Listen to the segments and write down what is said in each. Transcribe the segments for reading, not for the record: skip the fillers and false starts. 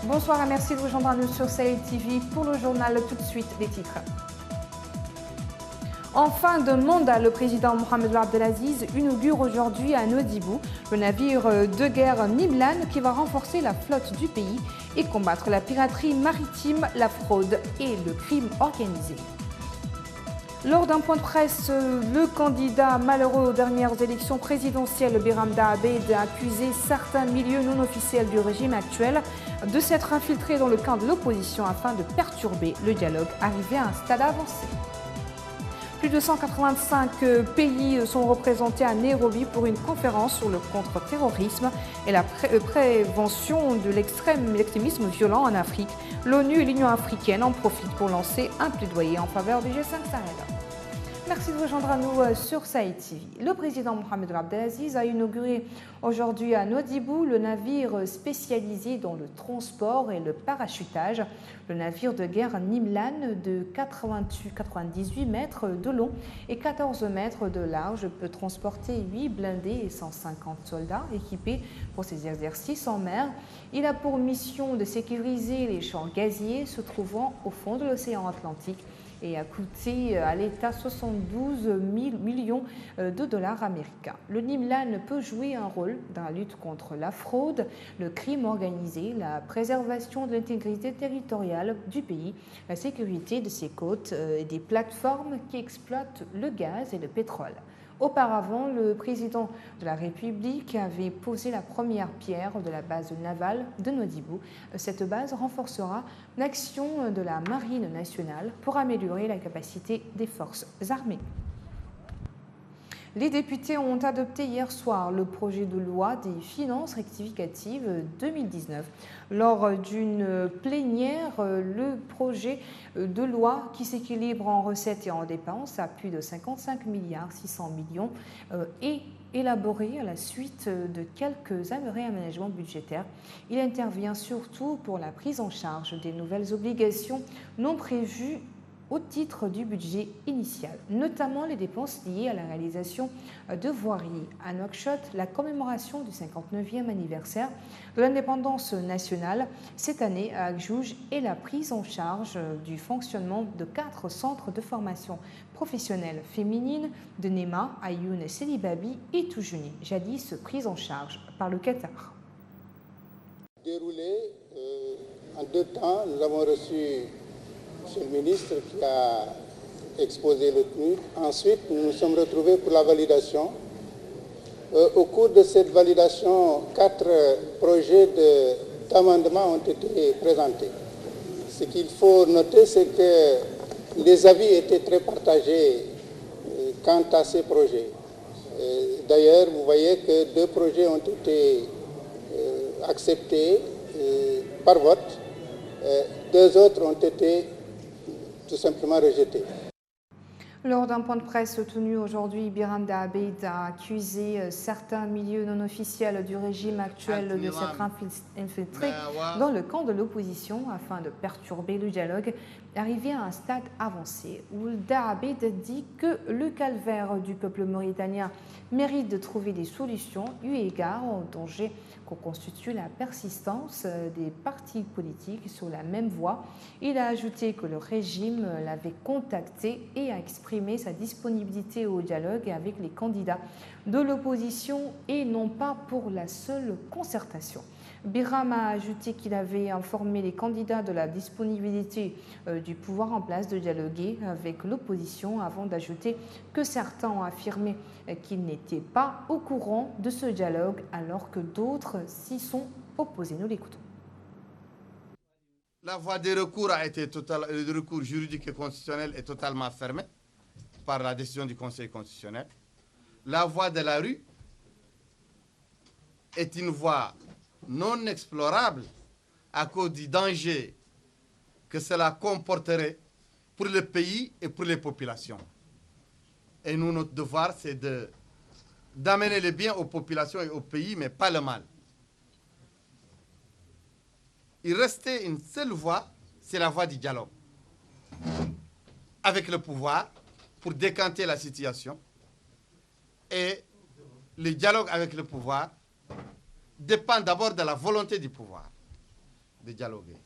Bonsoir et merci de vous joindre à nous sur Sahel TV pour le journal. Tout de suite, les titres. En fin de mandat, le président Mohamed Abdelaziz inaugure aujourd'hui à Nouadhibou le navire de guerre Nimlan qui va renforcer la flotte du pays et combattre la piraterie maritime, la fraude et le crime organisé. Lors d'un point de presse, le candidat malheureux aux dernières élections présidentielles, Biram Daabeid, a accusé certains milieux non officiels du régime actuel de s'être infiltrés dans le camp de l'opposition afin de perturber le dialogue arrivé à un stade avancé. Plus de 185 pays sont représentés à Nairobi pour une conférence sur le contre-terrorisme et la prévention de l'extrémisme violent en Afrique. L'ONU et l'Union africaine en profitent pour lancer un plaidoyer en faveur du G5 Sahel. Merci de vous joindre à nous sur Sahel TV. Le président Mohamed Abdelaziz a inauguré aujourd'hui à Nouadhibou le navire spécialisé dans le transport et le parachutage. Le navire de guerre Nimlan de 98 mètres de long et 14 mètres de large peut transporter 8 blindés et 150 soldats équipés pour ces exercices en mer. Il a pour mission de sécuriser les champs gaziers se trouvant au fond de l'océan Atlantique et a coûté à l'État 72 millions de dollars américains. Le Nimlan peut jouer un rôle dans la lutte contre la fraude, le crime organisé, la préservation de l'intégrité territoriale du pays, la sécurité de ses côtes et des plateformes qui exploitent le gaz et le pétrole. Auparavant, le président de la République avait posé la première pierre de la base navale de Nouadhibou. Cette base renforcera l'action de la Marine nationale pour améliorer la capacité des forces armées. Les députés ont adopté hier soir le projet de loi des finances rectificatives 2019. Lors d'une plénière, le projet de loi qui s'équilibre en recettes et en dépenses à plus de 55 milliards 600 millions est élaboré à la suite de quelques réaménagements budgétaires. Il intervient surtout pour la prise en charge des nouvelles obligations non prévues au titre du budget initial, notamment les dépenses liées à la réalisation de voiries. À Nouakchott, la commémoration du 59e anniversaire de l'indépendance nationale cette année à Akjouj et la prise en charge du fonctionnement de 4 centres de formation professionnelle féminine de Nema, Ayoun et Selibabi et Toujouni, jadis prise en charge par le Qatar. Déroulé en 2 temps, nous avons reçu Monsieur le ministre qui a exposé le PNUD. Ensuite, nous nous sommes retrouvés pour la validation. Au cours de cette validation, 4 projets d'amendement ont été présentés. Ce qu'il faut noter, c'est que les avis étaient très partagés quant à ces projets. D'ailleurs, vous voyez que 2 projets ont été acceptés par vote. 2 autres ont été tout simplement rejeté. Lors d'un point de presse tenu aujourd'hui, Biram Daabeid a accusé certains milieux non officiels du régime actuel de s'être infiltrés dans le camp de l'opposition afin de perturber le dialogue arrivé à un stade avancé où Daabeid dit que le calvaire du peuple mauritanien mérite de trouver des solutions eu égard au danger qu'on constitue la persistance des partis politiques sur la même voie. Il a ajouté que le régime l'avait contacté et a exprimé sa disponibilité au dialogue avec les candidats de l'opposition et non pas pour la seule concertation. Biram a ajouté qu'il avait informé les candidats de la disponibilité du pouvoir en place de dialoguer avec l'opposition avant d'ajouter que certains ont affirmé qu'ils n'étaient pas au courant de ce dialogue alors que d'autres s'y sont opposés. Nous l'écoutons. La voie des recours le recours juridique et constitutionnel est totalement fermée par la décision du Conseil constitutionnel. La voie de la rue est une voie non explorable à cause du danger que cela comporterait pour le pays et pour les populations. Et nous, notre devoir, c'est d'amener le bien aux populations et au pays, mais pas le mal. Il restait une seule voie, c'est la voie du dialogue. Avec le pouvoir, pour décanter la situation. Et le dialogue avec le pouvoir dépend d'abord de la volonté du pouvoir. de dialoguer.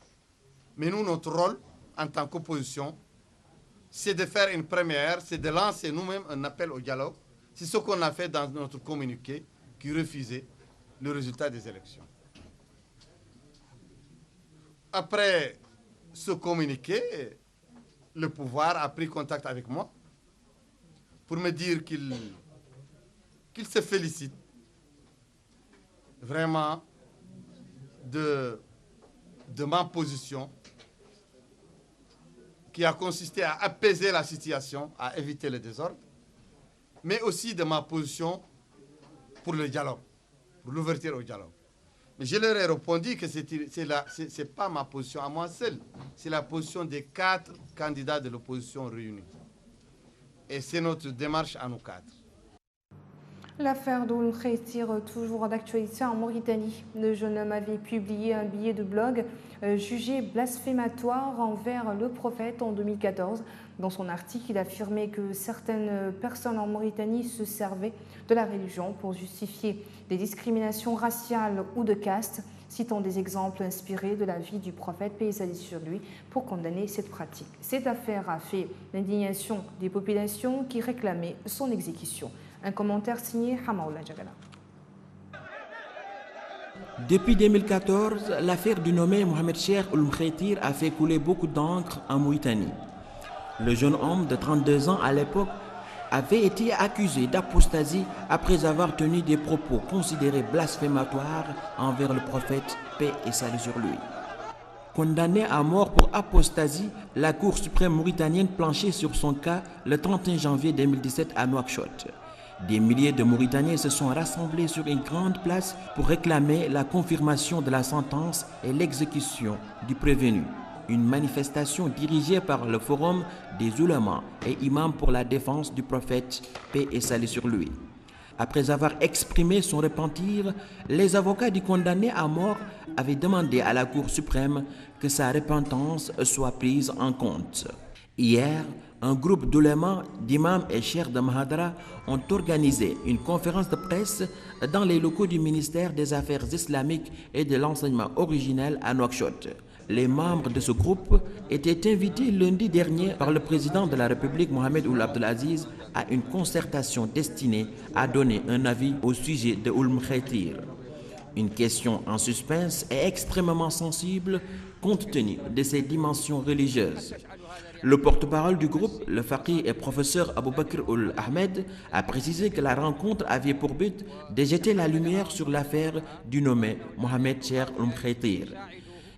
Mais nous, notre rôle en tant qu'opposition, c'est de faire une première, c'est de lancer nous-mêmes un appel au dialogue. C'est ce qu'on a fait dans notre communiqué qui refusait le résultat des élections. Après ce communiqué, le pouvoir a pris contact avec moi pour me dire qu'il se félicite vraiment de ma position qui a consisté à apaiser la situation, à éviter le désordre, mais aussi de ma position pour le dialogue, pour l'ouverture au dialogue. Mais je leur ai répondu que ce n'est pas ma position à moi seul, c'est la position des 4 candidats de l'opposition réunis. Et c'est notre démarche à nous 4. L'affaire d'Ould Khaytir, toujours d'actualité en Mauritanie. Le jeune homme avait publié un billet de blog jugé blasphématoire envers le prophète en 2014. Dans son article, il affirmait que certaines personnes en Mauritanie se servaient de la religion pour justifier des discriminations raciales ou de caste, citant des exemples inspirés de la vie du prophète, paix et salut sur lui, pour condamner cette pratique. Cette affaire a fait l'indignation des populations qui réclamaient son exécution. Un commentaire signé Hamaoula Jagala. Depuis 2014, l'affaire du nommé Mohamed Cheikh Ould Khaytir a fait couler beaucoup d'encre en Mauritanie. Le jeune homme de 32 ans à l'époque avait été accusé d'apostasie après avoir tenu des propos considérés blasphématoires envers le prophète, paix et salut sur lui. Condamné à mort pour apostasie, la Cour suprême mauritanienne planchait sur son cas le 31 janvier 2017 à Nouakchott. Des milliers de Mauritaniens se sont rassemblés sur une grande place pour réclamer la confirmation de la sentence et l'exécution du prévenu. Une manifestation dirigée par le Forum des Oulémas et imams pour la défense du prophète, paix et salut sur lui. Après avoir exprimé son repentir, les avocats du condamné à mort avaient demandé à la Cour suprême que sa repentance soit prise en compte. Hier, un groupe d'oulémas, d'imams et cheikhs de Mahadra ont organisé une conférence de presse dans les locaux du ministère des Affaires islamiques et de l'enseignement originel à Nouakchott. Les membres de ce groupe étaient invités lundi dernier par le président de la République, Mohamed Ould Abdelaziz, à une concertation destinée à donner un avis au sujet de Ould Khaytir. Une question en suspense et extrêmement sensible compte tenu de ses dimensions religieuses. Le porte-parole du groupe, le faqih et professeur Abou Bakr Ould Ahmed, a précisé que la rencontre avait pour but de jeter la lumière sur l'affaire du nommé Mohamed Cheikh Ould Khaytir.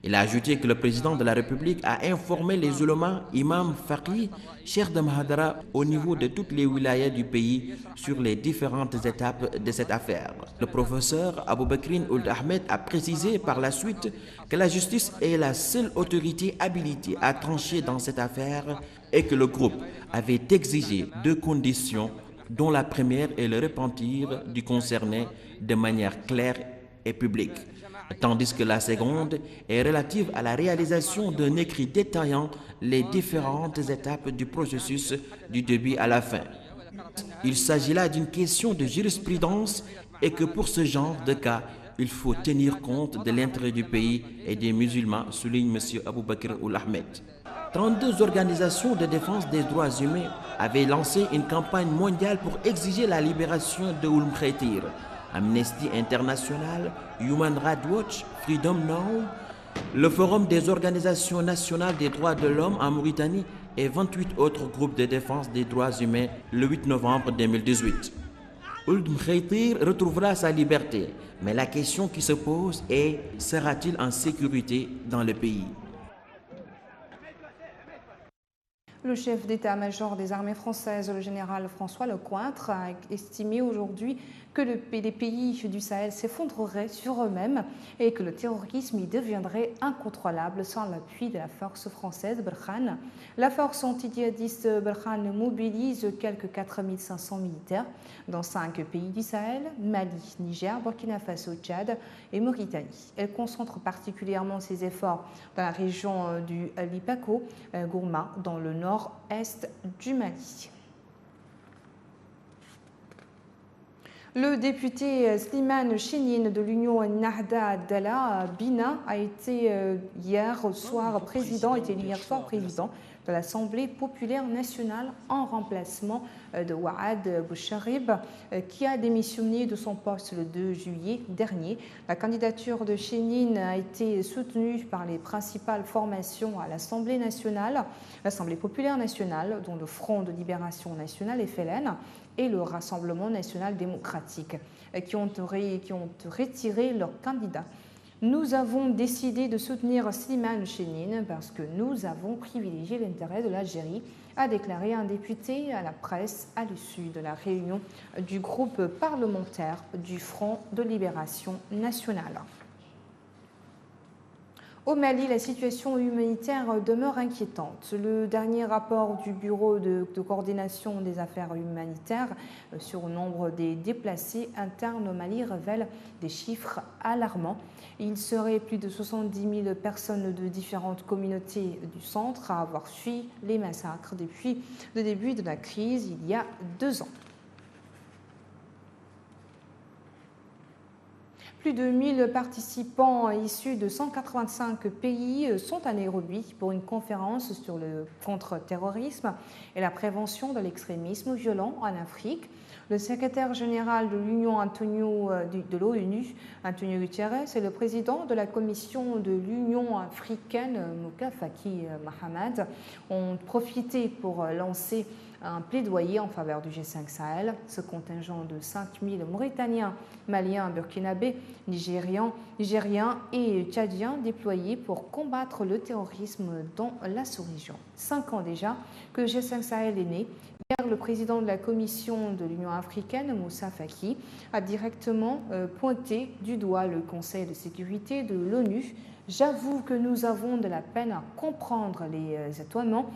Il a ajouté que le président de la République a informé les oulémas, imams, faqih, cheikhs de Mahadra au niveau de toutes les wilayas du pays sur les différentes étapes de cette affaire. Le professeur Abou Bakr Ould Ahmed a précisé par la suite que la justice est la seule autorité habilitée à trancher dans cette affaire et que le groupe avait exigé 2 conditions, dont la première est le repentir du concerné de manière claire et publique, tandis que la seconde est relative à la réalisation d'un écrit détaillant les différentes étapes du processus du début à la fin. Il s'agit là d'une question de jurisprudence et que pour ce genre de cas, il faut tenir compte de l'intérêt du pays et des musulmans, souligne M. Abou Bakr Ould Ahmed. 32 organisations de défense des droits humains avaient lancé une campagne mondiale pour exiger la libération de Ould Khaytir. Amnesty International, Human Rights Watch, Freedom Now, le Forum des organisations nationales des droits de l'homme en Mauritanie et 28 autres groupes de défense des droits humains le 8 novembre 2018. Ould Khaytir retrouvera sa liberté, mais la question qui se pose est, sera-t-il en sécurité dans le pays? Le chef d'état-major des armées françaises, le général François Lecointre, a estimé aujourd'hui que les pays du Sahel s'effondreraient sur eux-mêmes et que le terrorisme y deviendrait incontrôlable sans l'appui de la force française Barkhane. La force anti-djihadiste Barkhane mobilise quelques 4500 militaires dans 5 pays du Sahel, Mali, Niger, Burkina Faso, Tchad et Mauritanie. Elle concentre particulièrement ses efforts dans la région du Lipako, Gourma, dans le nord-est du Mali. Le député Slimane Chenine de l'Union Nahda Dalla Bina a été hier soir président de l'Assemblée populaire nationale en remplacement de Ouad Boucharib qui a démissionné de son poste le 2 juillet dernier. La candidature de Chenine a été soutenue par les principales formations à l'Assemblée nationale, l'Assemblée populaire nationale, dont le Front de libération nationale FLN et le Rassemblement national démocratique, qui ont retiré leur candidat. Nous avons décidé de soutenir Slimane Chenine parce que nous avons privilégié l'intérêt de l'Algérie, a déclaré un député à la presse à l'issue de la réunion du groupe parlementaire du Front de libération nationale. Au Mali, la situation humanitaire demeure inquiétante. Le dernier rapport du Bureau de coordination des affaires humanitaires sur le nombre des déplacés internes au Mali révèle des chiffres alarmants. Il serait plus de 70 000 personnes de différentes communautés du centre à avoir fui les massacres depuis le début de la crise il y a 2 ans. Plus de 1000 participants issus de 185 pays sont à Nairobi pour une conférence sur le contre-terrorisme et la prévention de l'extrémisme violent en Afrique. Le secrétaire général de l'Union de l'ONU, Antonio Guterres, et le président de la commission de l'Union africaine, Moussa Faki Mahamat, ont profité pour lancer un plaidoyer en faveur du G5 Sahel. Ce contingent de 5000 Mauritaniens, Maliens, Burkinabés, Nigériens et Tchadiens déployés pour combattre le terrorisme dans la sous-région. 5 ans déjà que le G5 Sahel est né. Hier, le président de la Commission de l'Union africaine, Moussa Faki, a directement pointé du doigt le Conseil de sécurité de l'ONU. J'avoue que nous avons de la peine à comprendre les atoiements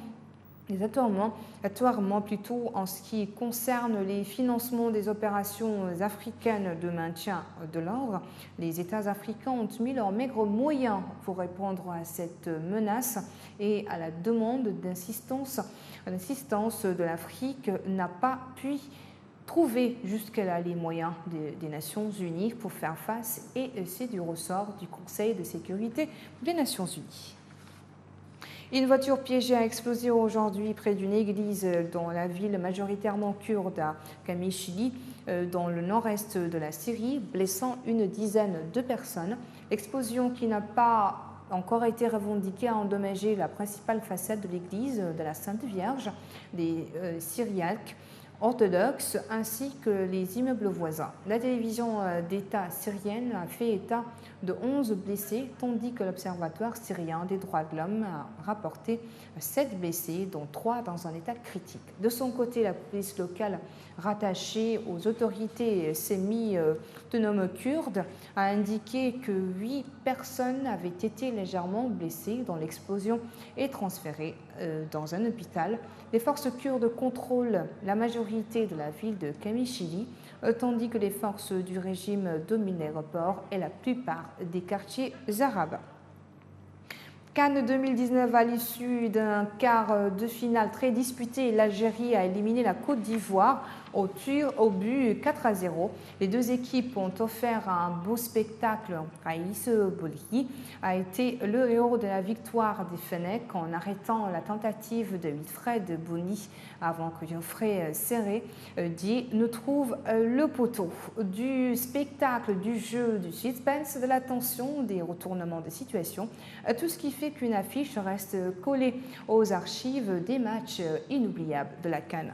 plutôt en ce qui concerne les financements des opérations africaines de maintien de l'ordre. Les États africains ont mis leurs maigres moyens pour répondre à cette menace et à la demande d'assistance de l'Afrique n'a pas pu trouver jusque-là les moyens des Nations Unies pour faire face et c'est du ressort du Conseil de sécurité des Nations Unies. Une voiture piégée a explosé aujourd'hui près d'une église dans la ville majoritairement kurde à Kamishli, dans le nord-est de la Syrie, blessant une dizaine de personnes. L'explosion qui n'a pas encore été revendiquée a endommagé la principale façade de l'église de la Sainte Vierge des Syriaques orthodoxes ainsi que les immeubles voisins. La télévision d'État syrienne a fait état de 11 blessés, tandis que l'Observatoire syrien des droits de l'homme a rapporté 7 blessés, dont 3 dans un état critique. De son côté, la police locale rattachée aux autorités semi-autonomes kurdes a indiqué que 8 personnes avaient été légèrement blessées dans l'explosion et transférées dans un hôpital. Les forces kurdes contrôlent la majorité de la ville de Kamishli, tandis que les forces du régime dominent l'aéroport et la plupart des quartiers arabes. Cannes 2019, à l'issue d'un quart de finale très disputé, l'Algérie a éliminé la Côte d'Ivoire au but 4-0. Les deux équipes ont offert un beau spectacle. Raïs Bolhi a été le héros de la victoire des Fennecs en arrêtant la tentative de Wilfred Bony avant que Geoffrey Serré ne trouve le poteau. Du spectacle, du jeu, du suspense, de la tension, des retournements de situation, tout ce qui fait qu'une affiche reste collée aux archives des matchs inoubliables de la CAN.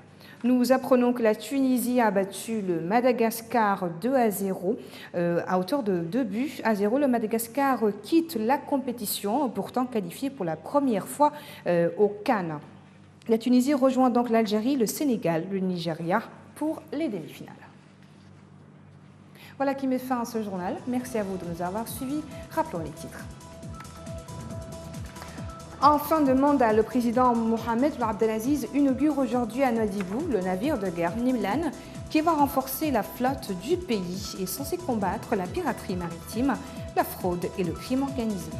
Nous apprenons que la Tunisie a battu le Madagascar 2-0 à hauteur de 2-0. Le Madagascar quitte la compétition, pourtant qualifié pour la première fois au CAN. La Tunisie rejoint donc l'Algérie, le Sénégal, le Nigeria pour les demi-finales. Voilà qui met fin à ce journal. Merci à vous de nous avoir suivis. Rappelons les titres. En fin de mandat, le président Mohamed Abdelaziz inaugure aujourd'hui à Nouadhibou le navire de guerre Nimlan qui va renforcer la flotte du pays et est censé combattre la piraterie maritime, la fraude et le crime organisé.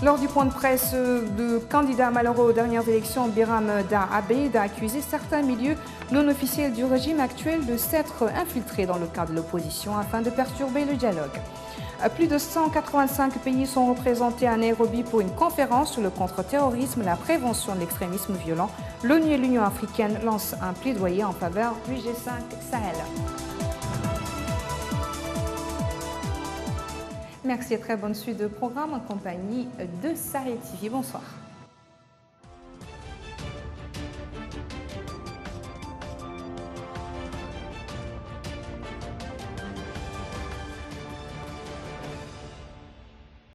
Lors du point de presse, le candidat malheureux aux dernières élections, Biram Da Abeid, a accusé certains milieux non officiels du régime actuel de s'être infiltrés dans le cadre de l'opposition afin de perturber le dialogue. Plus de 185 pays sont représentés à Nairobi pour une conférence sur le contre-terrorisme et la prévention de l'extrémisme violent. L'ONU et l'Union africaine lancent un plaidoyer en faveur du G5 Sahel. Merci et très bonne suite de programme en compagnie de Sahel TV. Bonsoir.